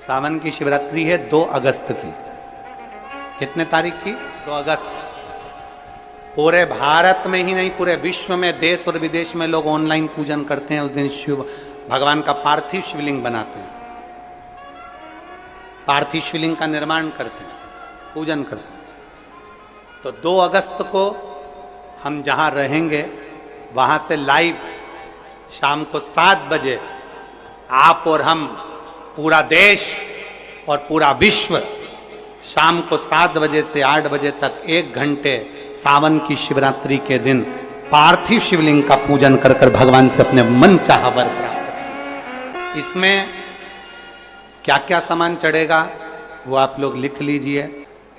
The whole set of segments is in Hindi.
सावन की शिवरात्रि है 2 अगस्त की। कितने तारीख की? 2 अगस्त। पूरे भारत में ही नहीं, पूरे विश्व में, देश और विदेश में लोग ऑनलाइन पूजन करते हैं। उस दिन शिव भगवान का पार्थिव शिवलिंग बनाते हैं, पार्थिव शिवलिंग का निर्माण करते हैं, पूजन करते हैं। तो 2 अगस्त को हम जहां रहेंगे वहां से लाइव शाम को 7 बजे आप और हम, पूरा देश और पूरा विश्व, शाम को 7 बजे से 8 बजे तक 1 घंटे सावन की शिवरात्रि के दिन पार्थिव शिवलिंग का पूजन कर कर भगवान से अपने मन चाहा वर प्राप्त करें। इसमें क्या क्या सामान चढ़ेगा वो आप लोग लिख लीजिए।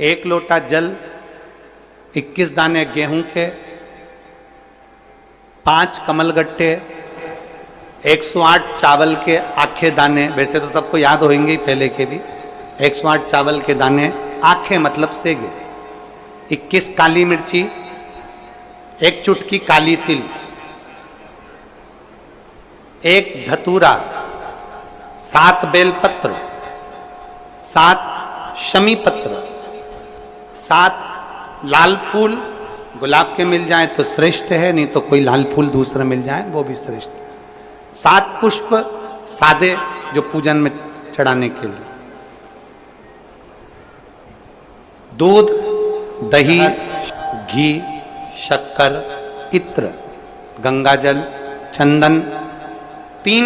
1 लोटा जल, 21 दाने गेहूं के, 5 कमलगट्टे, 108 चावल के आखे दाने, वैसे तो सबको याद होंगे ही पहले के भी। 108 चावल के दाने, आखे मतलब सेगे, 21 काली मिर्ची, 1 चुटकी काली तिल, 1 धतूरा, 7 बेलपत्र, 7 शमी पत्र, 7 लाल फूल, गुलाब के मिल जाए तो श्रेष्ठ है, नहीं तो कोई लाल फूल दूसरा मिल जाए वो भी श्रेष्ठ है। 7 पुष्प सादे जो पूजन में चढ़ाने के लिए, दूध, दही, घी, शक्कर, इत्र, गंगाजल, चंदन, 3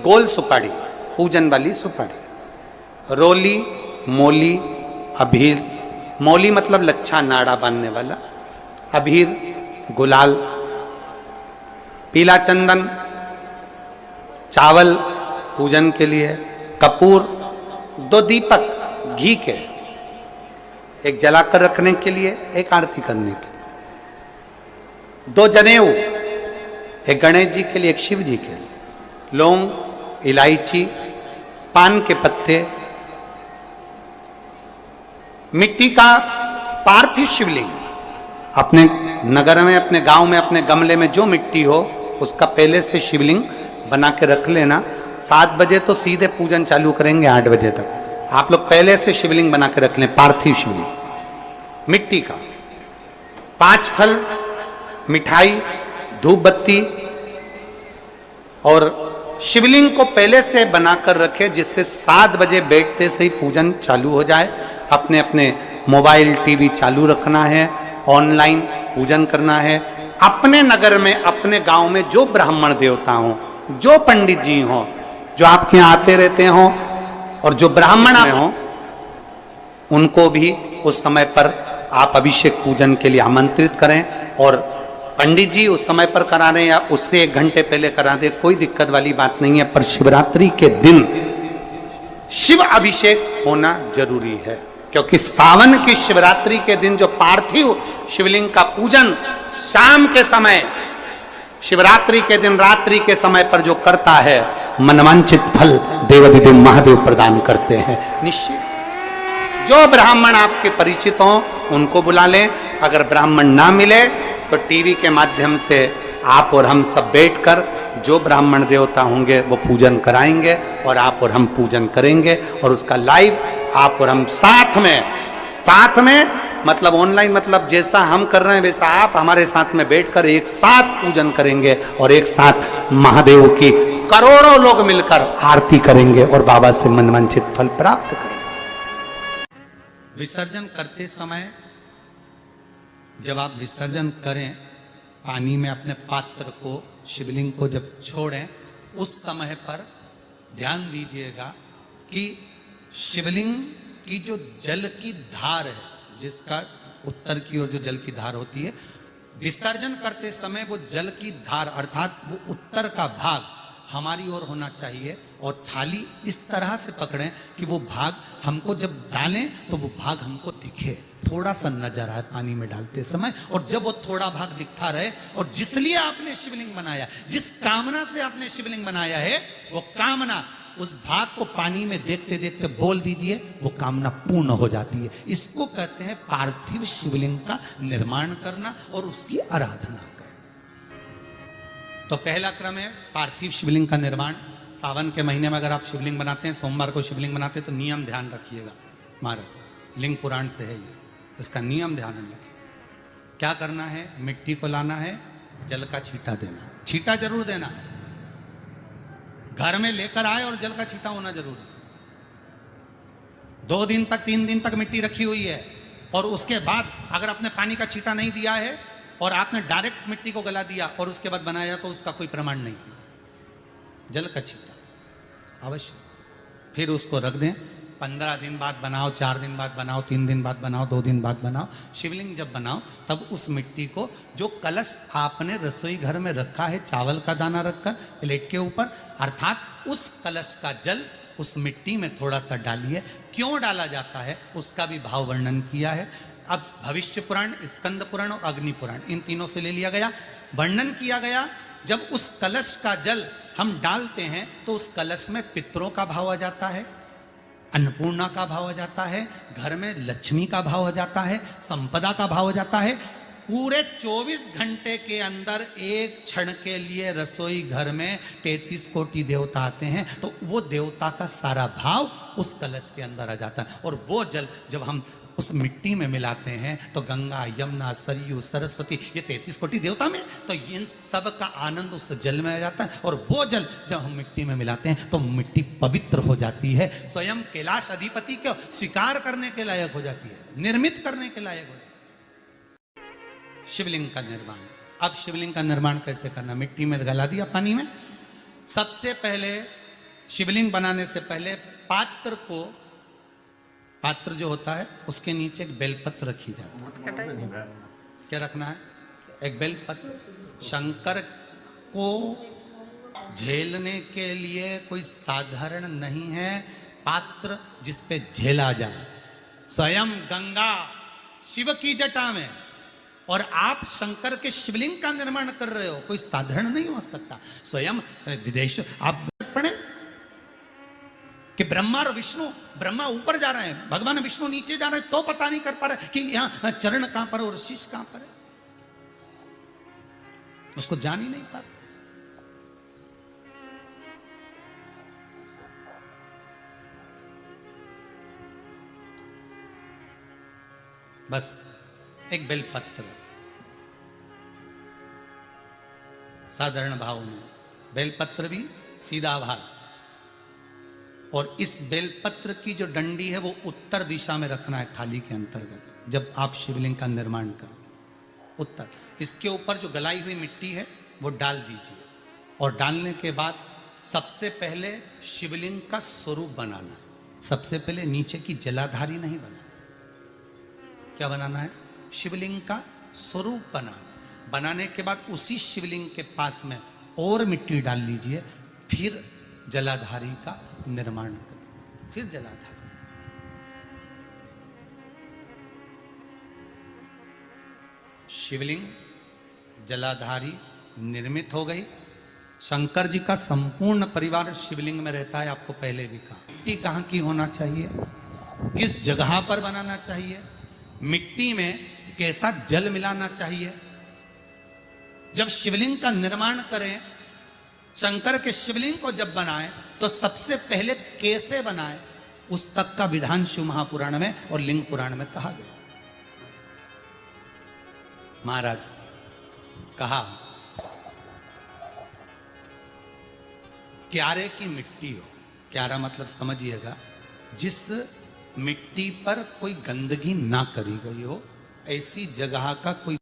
गोल सुपारी, पूजन वाली सुपारी, रोली, मोली, अभीर, मौली मतलब लच्छा नाड़ा बांधने वाला, अभीर, गुलाल, पीला चंदन, चावल पूजन के लिए, कपूर, 2 दीपक घी के, 1 जलाकर रखने के लिए, 1 आरती करने के लिए, 2 जनेऊ, 1 गणेश जी के लिए, 1 शिव जी के लिए, लौंग, इलायची, पान के पत्ते, मिट्टी का पार्थिव शिवलिंग। अपने नगर में, अपने गांव में, अपने गमले में जो मिट्टी हो उसका पहले से शिवलिंग बना के रख लेना। 7 बजे तो सीधे पूजन चालू करेंगे, 8 बजे तक आप लोग पहले से शिवलिंग बना के रख लें, पार्थिव शिवलिंग मिट्टी का। 5 फल, मिठाई, धूप बत्ती, और शिवलिंग को पहले से बनाकर रखे जिससे 7 बजे बैठते से ही पूजन चालू हो जाए। अपने अपने मोबाइल टीवी चालू रखना है, ऑनलाइन पूजन करना है। अपने नगर में, अपने गांव में जो ब्राह्मण देवता हों, जो पंडित जी हों, जो आपके यहाँ आते रहते हों, और जो ब्राह्मण हों, उनको भी उस समय पर आप अभिषेक पूजन के लिए आमंत्रित करें। और पंडित जी उस समय पर करा रहे या उससे 1 घंटे पहले करा दे, कोई दिक्कत वाली बात नहीं है। पर शिवरात्रि के दिन शिव अभिषेक होना जरूरी है, क्योंकि सावन की शिवरात्रि के दिन जो पार्थिव शिवलिंग का पूजन शाम के समय, शिवरात्रि के दिन रात्रि के समय पर जो करता है, मनवांचित फल देवाधिदेव महादेव प्रदान करते हैं निश्चित। जो ब्राह्मण आपके परिचित हों उनको बुला लें। अगर ब्राह्मण ना मिले तो टीवी के माध्यम से आप और हम सब बैठकर जो ब्राह्मण देवता होंगे वो पूजन कराएंगे, और आप और हम पूजन करेंगे। और उसका लाइव आप और हम साथ में मतलब ऑनलाइन, मतलब जैसा हम कर रहे हैं वैसा आप हमारे साथ में बैठकर एक साथ पूजन करेंगे, और एक साथ महादेव की करोड़ों लोग मिलकर आरती करेंगे और बाबा से मनवांछित फल प्राप्त करेंगे। विसर्जन करते समय जब आप विसर्जन करें, पानी में अपने पात्र को, शिवलिंग को जब छोड़ें, उस समय पर ध्यान दीजिएगा कि शिवलिंग की जो जल की धार है, जिसका उत्तर की ओर जो जल की धार होती है, विसर्जन करते समय वो जल की धार अर्थात वो उत्तर का भाग हमारी ओर होना चाहिए, और थाली इस तरह से पकड़ें कि वो भाग हमको जब डालें तो वो भाग हमको दिखे, थोड़ा सा नजर आए पानी में डालते समय। और जब वो थोड़ा भाग दिखता रहे, और जिसलिए आपने शिवलिंग बनाया, जिस कामना से आपने शिवलिंग बनाया है, वो कामना उस भाग को पानी में देखते देखते बोल दीजिए, वो कामना पूर्ण हो जाती है। इसको कहते हैं पार्थिव शिवलिंग का निर्माण करना और उसकी आराधना करना। तो पहला क्रम है पार्थिव शिवलिंग का निर्माण। सावन के महीने में अगर आप शिवलिंग बनाते हैं, सोमवार को शिवलिंग बनाते हैं, तो नियम ध्यान रखिएगा महाराज, लिंग पुराण से है ये, इसका नियम ध्यान रखिए। क्या करना है, मिट्टी को लाना है, जल का छींटा देना है, छींटा जरूर देना है, घर में लेकर आए और जल का छींटा होना जरूरी है। 2 दिन तक 3 दिन तक मिट्टी रखी हुई है और उसके बाद अगर आपने पानी का छींटा नहीं दिया है और आपने डायरेक्ट मिट्टी को गला दिया और उसके बाद बनाया, तो उसका कोई प्रमाण नहीं। जल का छींटा अवश्य, फिर उसको रख दें। 15 दिन बाद बनाओ, 4 दिन बाद बनाओ, 3 दिन बाद बनाओ, 2 दिन बाद बनाओ। शिवलिंग जब बनाओ तब उस मिट्टी को, जो कलश आपने रसोई घर में रखा है चावल का दाना रखकर प्लेट के ऊपर, अर्थात उस कलश का जल उस मिट्टी में थोड़ा सा डालिए। क्यों डाला जाता है उसका भी भाव वर्णन किया है। अब भविष्य पुराण, स्कंद पुराण और अग्नि पुराण, इन तीनों से ले लिया गया, वर्णन किया गया। जब उस कलश का जल हम डालते हैं तो उस कलश में पितरों का भाव आ जाता है, अन्नपूर्णा का भाव आ जाता है, घर में लक्ष्मी का भाव आ जाता है, संपदा का भाव आ जाता है। पूरे 24 घंटे के अंदर एक क्षण के लिए रसोई घर में 33 कोटि देवता आते हैं, तो वो देवता का सारा भाव उस कलश के अंदर आ जाता है। और वो जल जब हम उस मिट्टी में मिलाते हैं तो गंगा, यमुना, सरयू, सरस्वती, ये 33 कोटि देवता में, तो इन सब का आनंद उस जल में आ जाता है। और वो जल जब हम मिट्टी में मिलाते हैं तो मिट्टी पवित्र हो जाती है, स्वयं कैलाश अधिपति को स्वीकार करने के लायक हो जाती है, निर्मित करने के लायक हो जाती है। शिवलिंग का निर्माण। अब शिवलिंग का निर्माण कैसे करना, मिट्टी में गला दिया पानी में। सबसे पहले शिवलिंग बनाने से पहले पात्र जो होता है उसके नीचे एक बेलपत्र रखी जाती है। क्या रखना है, एक बेलपत्र। शंकर को झेलने के लिए कोई साधारण नहीं है पात्र जिस पे झेला जाए। स्वयं गंगा शिव की जटा में और आप शंकर के शिवलिंग का निर्माण कर रहे हो, कोई साधारण नहीं हो सकता। स्वयं विदेश आप पढ़े कि ब्रह्मा और विष्णु, ब्रह्मा ऊपर जा रहे हैं, भगवान विष्णु नीचे जा रहे हैं, तो पता नहीं कर पा रहे कि यहां चरण कहां पर और शीश कहां पर है, उसको जान ही नहीं पा रहे। बस एक बेलपत्र साधारण भाव में, बेलपत्र भी सीधा भाग, और इस बेलपत्र की जो डंडी है वो उत्तर दिशा में रखना है थाली के अंतर्गत। जब आप शिवलिंग का निर्माण करें उत्तर, इसके ऊपर जो गलाई हुई मिट्टी है वो डाल दीजिए। और डालने के बाद सबसे पहले शिवलिंग का स्वरूप बनाना है। सबसे पहले नीचे की जलाधारी नहीं बनाना, क्या बनाना है, शिवलिंग का स्वरूप बनाना। बनाने के बाद उसी शिवलिंग के पास में और मिट्टी डाल लीजिए, फिर जलाधारी का निर्माण करें, फिर जलाधारी। शिवलिंग जलाधारी निर्मित हो गई। शंकर जी का संपूर्ण परिवार शिवलिंग में रहता है, आपको पहले भी कहा। मिट्टी कहाँ की होना चाहिए, किस जगह पर बनाना चाहिए, मिट्टी में कैसा जल मिलाना चाहिए। जब शिवलिंग का निर्माण करें, शंकर के शिवलिंग को जब बनाएं, तो सबसे पहले कैसे बनाएं उस तक का विधान शिव महापुराण में और लिंग पुराण में कहा गया। महाराज कहा, क्यारे की मिट्टी हो, क्यारा मतलब समझिएगा जिस मिट्टी पर कोई गंदगी ना करी गई हो, ऐसी जगह का कोई